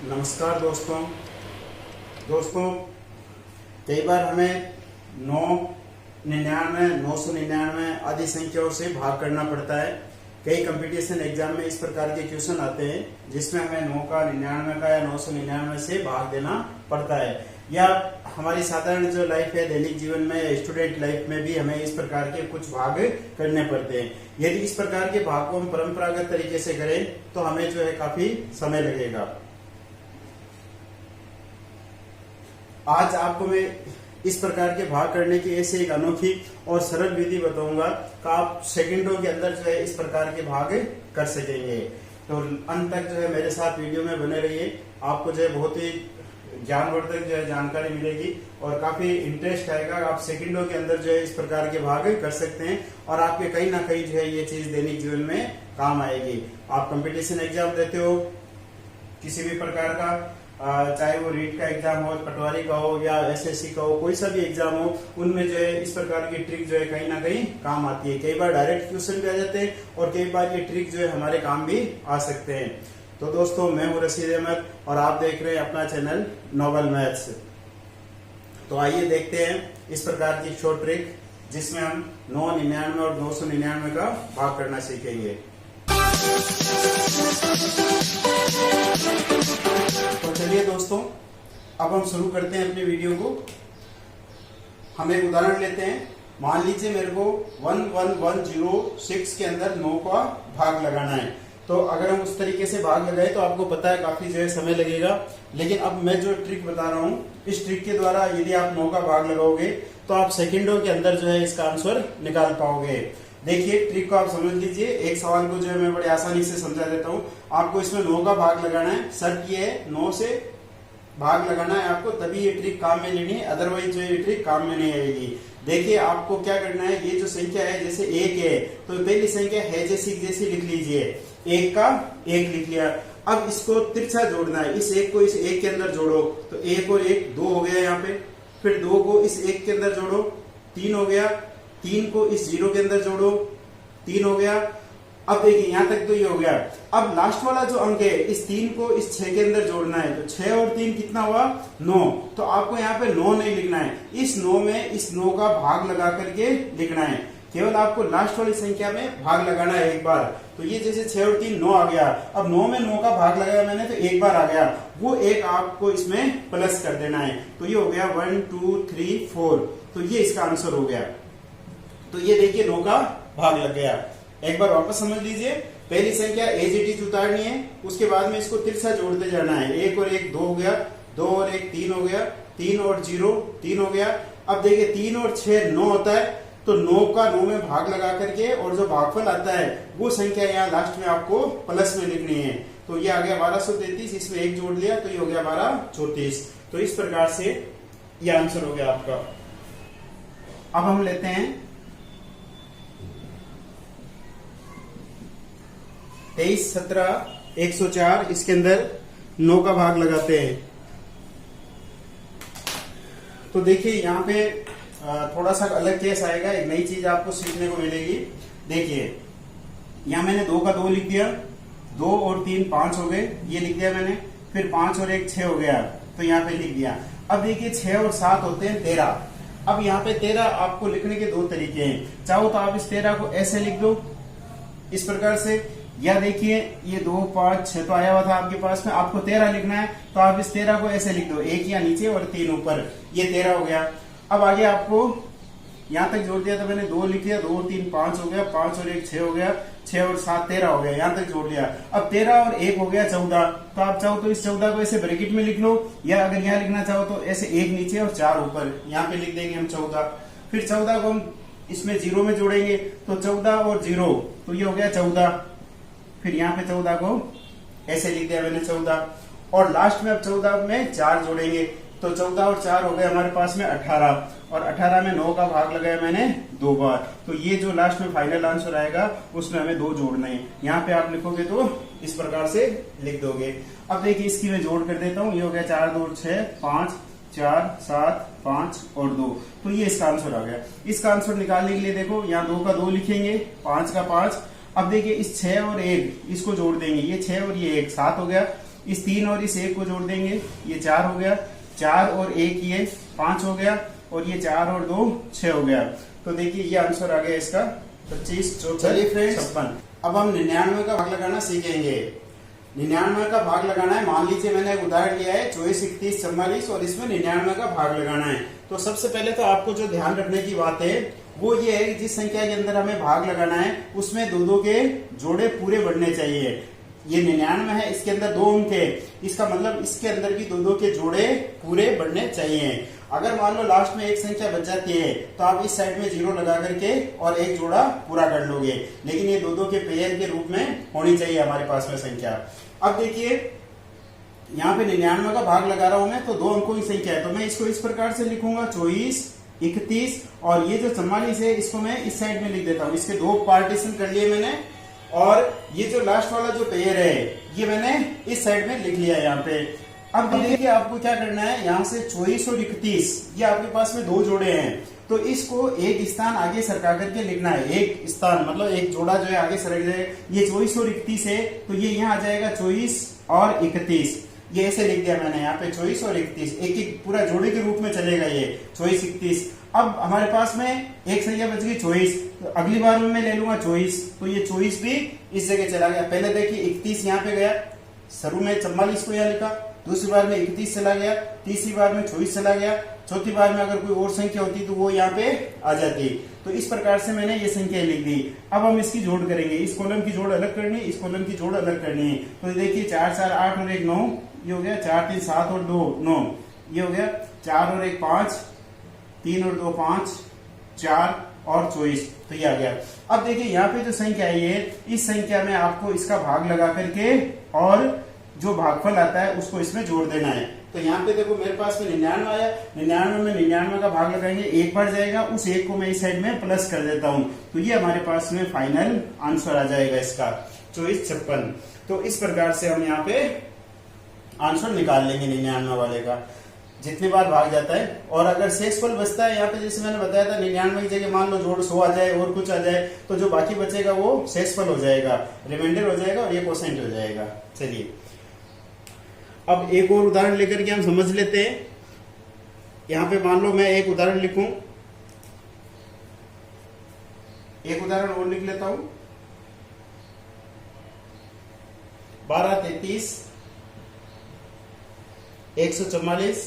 नमस्कार दोस्तों। कई बार हमें 999, 999 आदि संख्याओं से भाग करना पड़ता है। कई कंपटीशन एग्जाम में इस प्रकार के क्वेश्चन आते हैं जिसमें हमें 9 का 99 का या 999 से भाग देना पड़ता है। या हमारी साधारण जो लाइफ है, दैनिक जीवन में या स्टूडेंट लाइफ में भी हमें इस प्रकार के कुछ भाग करने पड़ते हैं। यदि इस प्रकार के भाग को हम परंपरागत तरीके से करें तो हमें जो है काफी समय लगेगा। आज आपको मैं इस प्रकार के भाग करने की ऐसे एक अनोखी और सरल विधि बताऊंगा कि आप सेकंडों के अंदर जो है इस प्रकार के भाग कर सकेंगे। तो अंत तक जो है मेरे साथ वीडियो में बने रहिए। आपको जो है बहुत ही ज्ञानवर्धक जो है जानकारी मिलेगी और काफी इंटरेस्ट आएगा। आप सेकंडों के अंदर जो है इस प्रकार के भाग कर सकते हैं और आपके कहीं ना कहीं जो है ये चीज दैनिक जीवन में काम आएगी। आप कंपटीशन एग्जाम देते हो किसी भी प्रकार का, चाहे वो रीट का एग्जाम हो, पटवारी का हो या एसएससी का हो, कोई सा भी एग्जाम हो, उनमें जो है इस प्रकार की ट्रिक जो है कहीं ना कहीं काम आती है। कई बार डायरेक्ट क्वेश्चन भी आ जाते हैं और कई बार ये ट्रिक जो है हमारे काम भी आ सकते हैं। तो दोस्तों, मैं हूं रशीद अहमद और आप देख रहे हैं अपना चैनल नोबल मैथ्स। तो आइए देखते हैं इस प्रकार की शॉर्ट ट्रिक जिसमें हम 999 और 999 का भाग करना सीखेंगे। तो चलिए दोस्तों, अब हम शुरू करते हैं अपने वीडियो को। हम एक उदाहरण लेते हैं। मान लीजिए मेरे को 11106 के अंदर 9 का भाग लगाना है। तो अगर हम उस तरीके से भाग लगाए तो आपको पता है काफी जो है समय लगेगा। लेकिन अब मैं जो ट्रिक बता रहा हूँ, इस ट्रिक के द्वारा यदि आप 9 का भाग लगाओगे तो आप सेकंडों के अंदर जो है इसका आंसर निकाल पाओगे। देखिए, ट्रिक को आप समझ लीजिए। एक सवाल को जो है मैं बड़ी आसानी से समझा देता हूँ। आपको इसमें 9 का भाग लगाना है। शर्त ये है 9 से भाग लगाना है आपको, तभी ये ट्रिक काम में लेनी है, अदरवाइज जो ये ट्रिक काम में नहीं आएगी। देखिए, आपको क्या करना है, ये जो संख्या है जैसे 1 है तो पहली संख्या है जैसी लिख लीजिए। 1 का 1 लिख लिया। अब इसको तिरछा जोड़ना है। इस 1 को इस 1 के अंदर जोड़ो तो 1 और 1 2 हो गया यहाँ पे। फिर 2 को इस 1 के अंदर जोड़ो, 3 हो गया। 3 को इस 0 के अंदर जोड़ो, 3 हो गया। अब देखिए, यहां तक तो ये हो गया। अब लास्ट वाला जो अंक है, इस 3 को इस 6 के अंदर जोड़ना है। तो 6 और 3 कितना हुआ? 9। तो आपको यहाँ पे 9 नहीं लिखना है। इस 9 में इस 9 का भाग लगा करके लिखना है। केवल आपको लास्ट वाली संख्या में भाग लगाना है एक बार। तो ये जैसे 6 और 3 9 आ गया। अब 9 में 9 का भाग लगाया मैंने तो एक बार आ गया, वो एक आपको इसमें प्लस कर देना है। तो ये हो गया 1 2 3 4। तो ये इसका आंसर हो गया। तो ये देखिए 9 का भाग लग गया। एक बार वापस समझ लीजिए। पहली संख्या एज इट इज उतारनी है, उसके बाद में इसको तिरछा जोड़ते जाना है। 1 और 1 2 हो गया, 2 और 1 3 हो गया, 3 और 0 3 हो गया। अब देखिए 3 और 6 9 होता है। तो 9 का 9 में भाग लगा करके और जो भागफल आता है वो संख्या यहाँ लास्ट में आपको प्लस में लिखनी है। तो ये आ गया 1233, इसमें 1 जोड़ लिया तो ये हो गया 1234। तो इस प्रकार से ये आंसर हो गया आपका। अब हम लेते हैं 23 17 104। इसके अंदर 9 का भाग लगाते हैं। तो देखिए यहाँ पे थोड़ा सा अलग केस आएगा, एक नई चीज आपको सीखने को मिलेगी। देखिए, यहाँ मैंने 2 का 2 लिख दिया, 2 और 3 5 हो गए, ये लिख दिया मैंने। फिर 5 और 1 6 हो गया, तो यहाँ पे लिख दिया। अब देखिए 6 और 7 होते हैं 13। अब यहाँ पे 13 आपको लिखने के 2 तरीके हैं। चाहो तो आप इस 13 को ऐसे लिख दो इस प्रकार से, या देखिए ये 2 5 6 तो आया हुआ था आपके पास में, आपको 13 लिखना है तो आप इस 13 को ऐसे लिख दो, 1 या नीचे और 3 ऊपर, ये 13 हो गया। अब आगे आपको यहां तक जोड़ दिया तो मैंने 2 लिख दिया, 2 और 3 5 हो गया, 5 और 1 6 हो गया, 6 और 7 13 हो गया, यहां तक जोड़ लिया। अब 13 और 1 हो गया 14। तो आप चाहो तो इस 14 को ऐसे ब्रैकेट में लिख लो, या अगर यहाँ लिखना चाहो तो ऐसे 1 नीचे और 4 ऊपर, यहाँ पे लिख देंगे हम 14। फिर 14 को हम इसमें 0 में जोड़ेंगे तो 14 और 0 तो ये हो गया 14। फिर यहाँ पे 14 को ऐसे लिख दिया मैंने 14, और लास्ट में अब 14 में 4 जोड़ेंगे तो 14 और 4 हो गए हमारे पास में 18, और 18 में 9 का भाग लगाया मैंने 2 बार। तो ये जो लास्ट में फाइनल आंसर आएगा उसमें हमें 2 जोड़ना है। यहाँ पे आप लिखोगे तो इस प्रकार से लिख दोगे। अब देखिए इसकी मैं जोड़ कर देता हूँ। ये हो गया 4 2 6 5 4 7 5 और 2। तो ये इसका आंसर आ गया। इसका आंसर निकालने के लिए देखो, यहाँ 2 का 2 लिखेंगे, 5 का 5। अब देखिए इस 6 और 1 इसको जोड़ देंगे, ये 6 और ये 1 7 हो गया। इस 3 और इस 1 को जोड़ देंगे, ये 4 हो गया, 4 और 1 ये 5 हो गया, और ये 4 और 2 6 हो गया। तो देखिए ये आंसर आ गया इसका 25 चलिए फ्रेंड्स 56। अब हम 99 का भाग लगाना सीखेंगे। 99 का भाग लगाना है, मान लीजिए मैंने एक उदाहरण लिया है 24, 31, 44 और इसमें 99 का भाग लगाना है। तो सबसे पहले तो आपको जो ध्यान रखने की बात है वो ये है कि जिस संख्या के अंदर हमें भाग लगाना है उसमें दो दो के जोड़े पूरे बढ़ने चाहिए। ये 99 है, इसके अंदर 2 अंक है, इसका मतलब इसके अंदर भी दो दो के जोड़े पूरे बढ़ने चाहिए। अगर मान लो लास्ट में एक संख्या बच जाती है तो आप इस साइड में 0 लगा करके और एक जोड़ा पूरा कर लोगे, लेकिन ये दो दो के पेयर के रूप में होनी चाहिए हमारे पास में संख्या। अब देखिए यहाँ पे 99 का भाग लगा रहा हूं मैं, तो 2 अंकों की संख्या है, तो मैं इसको इस प्रकार से लिखूंगा 24, 31 और ये जो 44 है इसको मैं इस साइड में लिख देता हूँ। इसके 2 पार्टीशन कर लिए मैंने, और ये जो लास्ट वाला जो पेयर है ये मैंने इस साइड में लिख लिया यहाँ पे। अब देखिए आपको क्या करना है, यहाँ से 24 और 31 ये आपके पास में 2 जोड़े हैं, तो इसको एक स्थान आगे सरका करके लिखना है। एक स्थान मतलब एक जोड़ा जो है आगे सरक जाए। ये 24 और 31 है तो ये यहाँ आ जाएगा 24 और 31, ये ऐसे लिख दिया मैंने यहाँ पे 24 और 31, एक एक पूरा जोड़े के रूप में चलेगा ये 24, 31। अब हमारे पास में एक संख्या बच गई 24, तो अगली बार में मैं ले लूंगा 24, तो ये 24 भी इस जगह चला गया। पहले देखिए 31 यहाँ पे गया, शुरू में 44 को यहाँ लिखा, दूसरी बार में 31 चला गया, तीसरी बार में 24 चला गया, चौथी बार में अगर कोई और संख्या होती तो वो यहाँ पे आ जाती। तो इस प्रकार से मैंने ये संख्या लिख दी। अब हम इसकी जोड़ करेंगे, इस कॉलम की जोड़ अलग करनी है, इस कॉलम की जोड़ अलग करनी है। तो देखिए 4, 4, 8 और 1 9, ये हो गया 4, 3, 7 और 2 9, ये हो गया 4 और 1 5, 3 और 2 5, 4 और 24, तो ये आ गया। अब देखिए यहाँ पे जो संख्या है ये, इस संख्या में आपको इसका भाग लगा करके और जो भागफल आता है उसको इसमें जोड़ देना है। तो यहाँ पे देखो मेरे पास में 99 आया, 99 में 99 का भाग लगाएंगे, एक बार जाएगा, उस एक को मैं इस साइड में प्लस कर देता हूँ, तो ये हमारे पास में फाइनल आंसर आ जाएगा इसका 24, 56। तो इस प्रकार से हम यहाँ पे आंसर निकाल लेंगे 99 वाले का, जितनी बार भाग जाता है। और अगर शेषफल बचता है यहाँ पे, जैसे मैंने बताया था 99 की जगह मान लो जोड़ 100 आ जाए और कुछ आ जाए, तो जो बाकी बचेगा वो शेषफल हो जाएगा, रिमाइंडर हो जाएगा और ये परसेंट हो जाएगा। चलिए अब एक और उदाहरण लेकर के हम समझ लेते हैं। यहाँ पे मान लो मैं एक उदाहरण लिखूं, एक उदाहरण और लिख लेता हूं, 12, 33, 144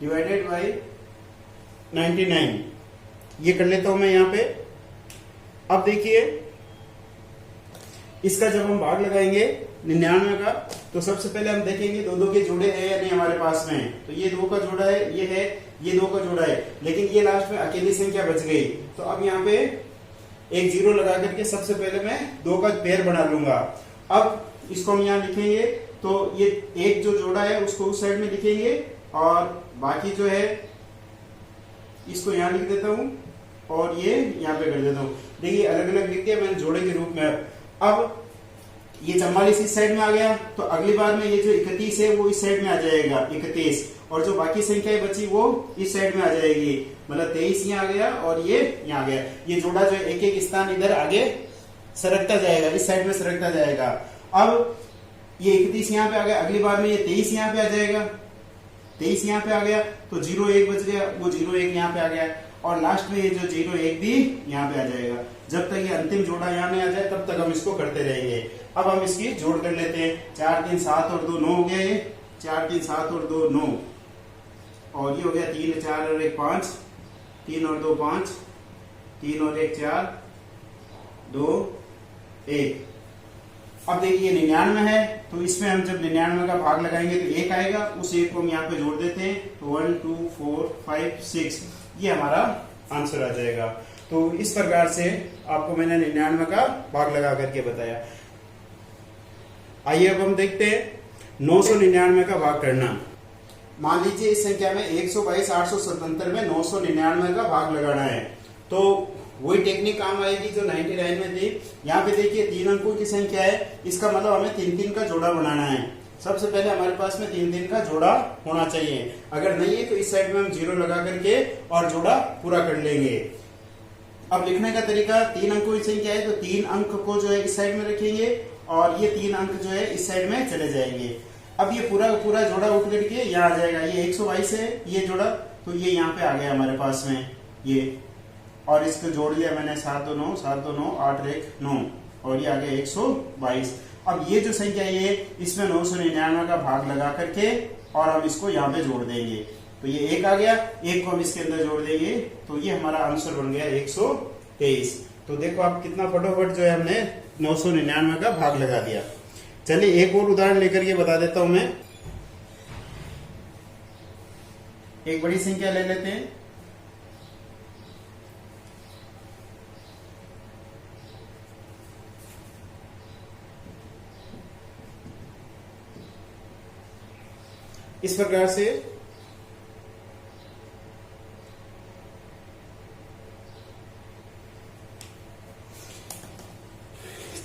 डिवाइडेड बाई 99, ये कर लेता हूं मैं यहाँ पे। अब देखिए इसका जब हम भाग लगाएंगे 99 का, तो सबसे पहले हम देखेंगे दो दो के जोड़े हैं या नहीं हमारे पास में। तो ये 2 का जोड़ा है, ये है, ये 2 का जोड़ा है, लेकिन ये लास्ट में अकेली संख्या बच गई। तो अब यहाँ पे एक 0 लगा करके सबसे पहले मैं 2 का पेयर बना लूंगा। अब इसको हम यहाँ लिखेंगे, तो ये एक जो जोड़ा है उसको उस साइड में लिखेंगे और बाकी जो है इसको यहाँ लिख देता हूँ और ये यहाँ पे कर देता हूँ। देखिए अलग अलग लिख दिया मैंने जोड़े के रूप में। अब ये 44 इस साइड में आ गया, तो अगली बार में ये जो 31 है वो इस साइड में आ जाएगा 31, और जो बाकी संख्याएं बची वो इस साइड में आ जाएगी, मतलब 23 यहाँ आ गया और ये यहाँ आ गया। ये जोड़ा जो एक एक स्थान इधर आगे सरकता जाएगा, इस साइड में सरकता जाएगा। अब ये 31 यहाँ पे आ गया, अगली बार में ये 23 यहाँ पे आ जाएगा, 23 यहाँ पे आ गया, तो 0 1 बच गया, वो 0 1 यहाँ पे आ गया, और लास्ट में ये जो 0 1 भी यहाँ पे आ जाएगा। जब तक ये अंतिम जोड़ा यहाँ नहीं आ जाए तब तक हम इसको करते रहेंगे। अब हम इसकी जोड़ कर लेते हैं, 4, 3, 7 और 2 9 हो गया, ये 4, 3, 7 और 2 9, और ये हो गया 3, 4 और 1 5, 3 और 2 5, 3 और 1 4, 2 1। अब देखिए 99 है, तो इसमें हम जब 99 का भाग लगाएंगे तो 1 आएगा, उस 1 को हम यहाँ पे जोड़ देते हैं, तो 1 2 4 5 6, ये हमारा आंसर आ जाएगा। तो इस प्रकार से आपको मैंने 99 का भाग लगा करके बताया। आइए अब हम देखते हैं 999 का भाग करना। मान लीजिए इस संख्या में 122 877 में 999 का भाग लगाना है, तो वही टेक्निक काम आएगी जो 99 में थी। यहाँ पे देखिए 3 अंकों की संख्या है, इसका मतलब हमें 3-3 का जोड़ा बनाना है। सबसे पहले हमारे पास में 3-3 का जोड़ा होना चाहिए, अगर नहीं है तो इस साइड में हम 0 लगा करके और जोड़ा पूरा कर लेंगे। अब लिखने का तरीका 3 अंकों की संख्या है तो 3 अंक को जो है इस साइड में रखेंगे और ये 3 अंक जो है इस साइड में चले जाएंगे। अब ये पूरा पूरा जोड़ा उठ करके यहाँ आ जाएगा। ये 122 है ये जोड़ा, तो ये यहाँ पे आ गया हमारे पास में ये, और इसको जोड़ लिया मैंने 7 2 9 7 2 9 8 1 9 और ये आ गया 122। अब ये जो संख्या ये इसमें 999 का भाग लगा करके और हम इसको यहाँ पे जोड़ देंगे, तो ये 1 आ गया, 1 को हम इसके अंदर जोड़ देंगे तो ये हमारा आंसर बन गया 123। तो देखो आप कितना फटाफट जो है हमने 999 का भाग लगा दिया। चलिए एक और उदाहरण लेकर के बता देता हूं मैं। एक बड़ी संख्या ले लेते हैं। इस प्रकार से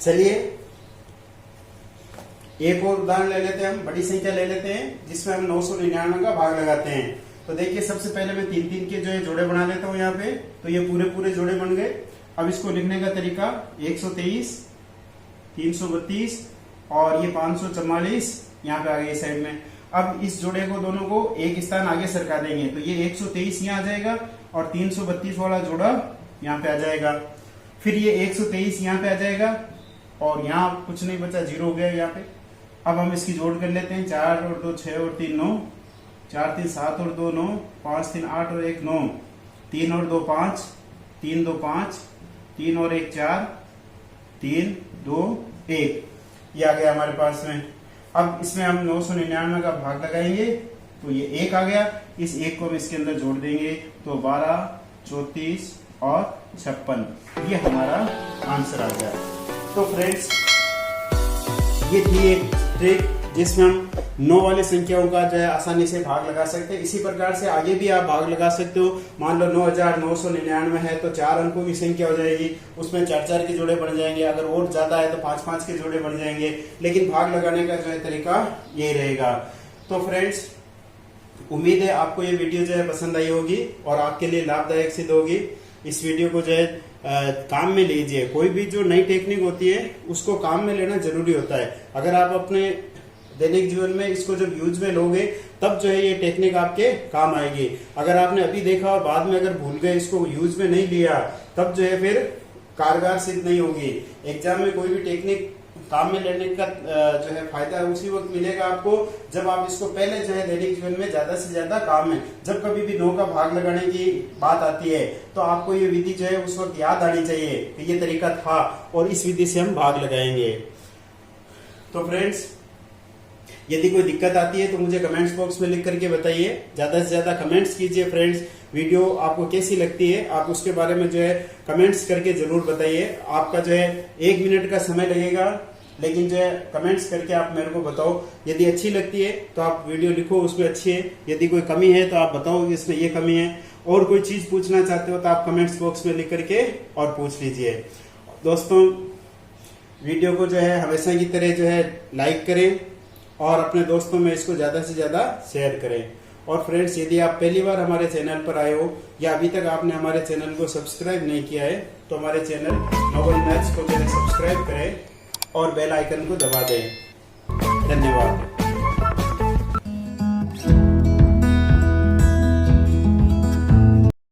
चलिए एक और उदाहरण ले लेते हैं, हम बड़ी संख्या ले लेते हैं जिसमें हम 999 का भाग लगाते हैं। तो देखिए सबसे पहले मैं 3 के जो है जोड़े बना लेता हूं यहाँ पे, तो ये पूरे पूरे जोड़े बन गए। अब इसको लिखने का तरीका 123, 332 और ये 544 यहाँ पे आ गए इस साइड में। अब इस जोड़े को दोनों को एक स्थान आगे सरका देंगे, तो ये 123 यहाँ आ जाएगा और 332 वाला जोड़ा यहाँ पे आ जाएगा। फिर ये 123 यहाँ पे आ जाएगा और यहाँ कुछ नहीं बचा, 0 हो गया यहाँ पे। अब हम इसकी जोड़ कर लेते हैं, 4 और 2 6 और 3 9, 4 3 7 और 2 9, 5 3 8 और 1 9, 3 और 2 5, 3 2 5, 3 और 1 4, 3 2 1, ये आ गया हमारे पास में। अब इसमें हम 999 का भाग लगाएंगे तो ये 1 आ गया, इस 1 को हम इसके अंदर जोड़ देंगे तो 12 34 और 56, ये हमारा आंसर आ गया। तो फ्रेंड्स ये थी एक ट्रिक जिसमें हम 9 वाली संख्याओं का जो है आसानी से भाग लगा सकते हैं। इसी प्रकार से आगे भी आप भाग लगा सकते हो। मान लो 9999 है तो 4 अंकों की संख्या हो जाएगी, उसमें 4 के जोड़े बन जाएंगे। अगर और ज्यादा है तो 5 के जोड़े बन जाएंगे, लेकिन भाग लगाने का जो है तरीका यही रहेगा। तो फ्रेंड्स उम्मीद है आपको ये वीडियो जो है पसंद आई होगी और आपके लिए लाभदायक सिद्ध होगी। इस वीडियो को जो है काम में लीजिए। कोई भी जो नई टेक्निक होती है उसको काम में लेना जरूरी होता है। अगर आप अपने दैनिक जीवन में इसको जब यूज में लोगे तब जो है ये टेक्निक आपके काम आएगी। अगर आपने अभी देखा और बाद में अगर भूल गए, इसको यूज में नहीं लिया, तब जो है फिर कारगर सिद्ध नहीं होगी। एग्जाम में कोई भी टेक्निक काम में लेने का जो है फायदा उसी वक्त मिलेगा आपको जब आप इसको पहले जो है दैनिक जीवन में ज्यादा से ज्यादा काम में, जब कभी भी 9 का भाग लगाने की बात आती है तो आपको ये विधि जो है उस वक्त याद आनी चाहिए कि ये तरीका था और इस विधि से हम भाग लगाएंगे। तो फ्रेंड्स यदि कोई दिक्कत आती है तो मुझे कमेंट्स बॉक्स में लिख करके बताइए। ज्यादा से ज्यादा कमेंट्स कीजिए फ्रेंड्स। वीडियो आपको कैसी लगती है आप उसके बारे में जो है कमेंट्स करके जरूर बताइए। आपका जो है 1 मिनट का समय लगेगा, लेकिन जो है कमेंट्स करके आप मेरे को बताओ। यदि अच्छी लगती है तो आप वीडियो लिखो उसमें अच्छी है, यदि कोई कमी है तो आप बताओ इसमें ये कमी है, और कोई चीज पूछना चाहते हो तो आप कमेंट्स बॉक्स में लिख करके और पूछ लीजिए। दोस्तों वीडियो को जो है हमेशा की तरह जो है लाइक करें और अपने दोस्तों में इसको ज्यादा से ज्यादा शेयर करें। और फ्रेंड्स यदि आप पहली बार हमारे चैनल पर आए हो या अभी तक आपने हमारे चैनल को सब्सक्राइब नहीं किया है तो हमारे चैनल नोबल मैथ्स को जो है सब्सक्राइब करें और बेल आइकन को दबा दें। धन्यवाद।